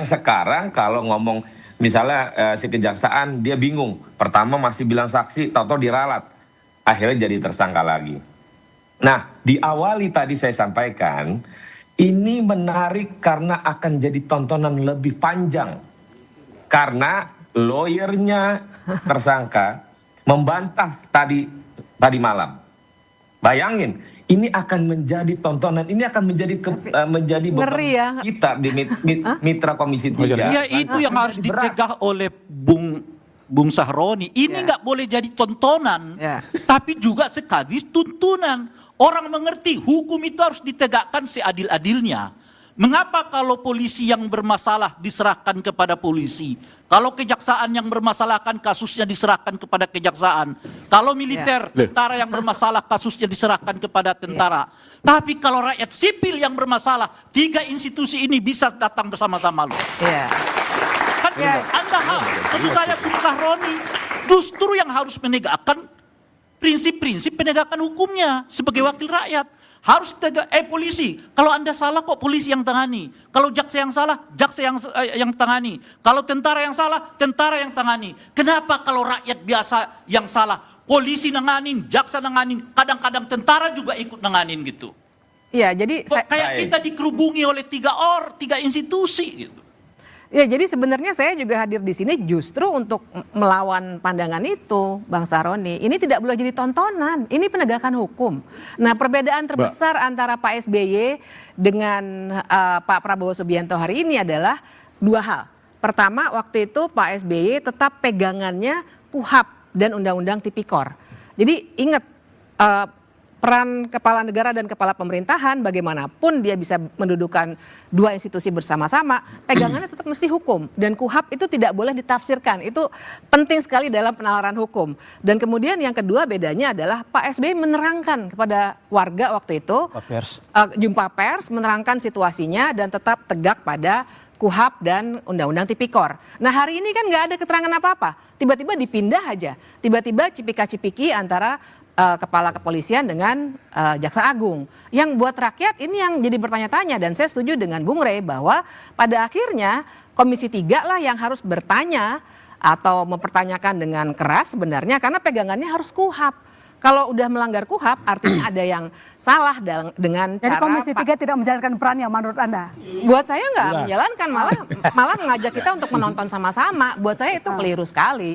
Sekarang kalau ngomong misalnya si kejaksaan dia bingung, pertama masih bilang saksi, tahu-tahu diralat, akhirnya jadi tersangka lagi. Nah, diawali tadi saya sampaikan, ini menarik karena akan jadi tontonan lebih panjang. Karena lawyernya tersangka membantah tadi malam. Bayangin, ini akan menjadi tontonan, ini akan menjadi beban ya kita di mitra Komisi 3. Ya itu yang harus dicegah oleh Bung Sahroni. Ini nggak boleh jadi tontonan, tapi juga sekaligus tuntunan. Orang mengerti hukum itu harus ditegakkan seadil-adilnya. Mengapa kalau polisi yang bermasalah diserahkan kepada polisi? Kalau kejaksaan yang bermasalahkan kasusnya diserahkan kepada kejaksaan. Kalau militer, tentara yang bermasalah kasusnya diserahkan kepada tentara. Tapi kalau rakyat sipil yang bermasalah, 3 institusi ini bisa datang bersama-sama loh. Kan Anda maksud saya Bung Sahroni justru yang harus menegakkan prinsip-prinsip penegakan hukumnya sebagai wakil rakyat. Harus tegak, polisi, kalau Anda salah kok polisi yang tangani. Kalau jaksa yang salah, jaksa yang tangani. Kalau tentara yang salah, tentara yang tangani. Kenapa kalau rakyat biasa yang salah, polisi nanganin, jaksa nanganin, kadang-kadang tentara juga ikut nanganin gitu. Iya, jadi kayak kita dikerubungi oleh 3 institusi gitu. Ya, jadi sebenarnya saya juga hadir di sini justru untuk melawan pandangan itu, Bang Sahroni. Ini tidak boleh jadi tontonan, ini penegakan hukum. Nah, perbedaan terbesar antara Pak SBY dengan Pak Prabowo Subianto hari ini adalah 2 hal. Pertama, waktu itu Pak SBY tetap pegangannya KUHAP dan Undang-Undang Tipikor. Jadi ingat, peran kepala negara dan kepala pemerintahan bagaimanapun dia bisa mendudukan 2 institusi bersama-sama, pegangannya tetap mesti hukum. Dan KUHAP itu tidak boleh ditafsirkan, itu penting sekali dalam penalaran hukum. Dan kemudian yang kedua bedanya adalah Pak SBY menerangkan kepada warga waktu itu, jumpa pers, menerangkan situasinya dan tetap tegak pada KUHAP dan Undang-Undang Tipikor. Nah hari ini kan nggak ada keterangan apa-apa, tiba-tiba dipindah aja, tiba-tiba cipika-cipiki antara kepala kepolisian dengan jaksa agung. Yang buat rakyat ini yang jadi bertanya-tanya, dan saya setuju dengan Bung Rey bahwa pada akhirnya Komisi 3 lah yang harus bertanya atau mempertanyakan dengan keras sebenarnya, karena pegangannya harus KUHAP. Kalau udah melanggar KUHAP artinya ada yang salah dengan cara. Jadi Komisi 3 tidak menjalankan perannya menurut Anda? Buat saya nggak menjalankan, malah mengajak kita untuk menonton sama-sama. Buat saya itu keliru sekali.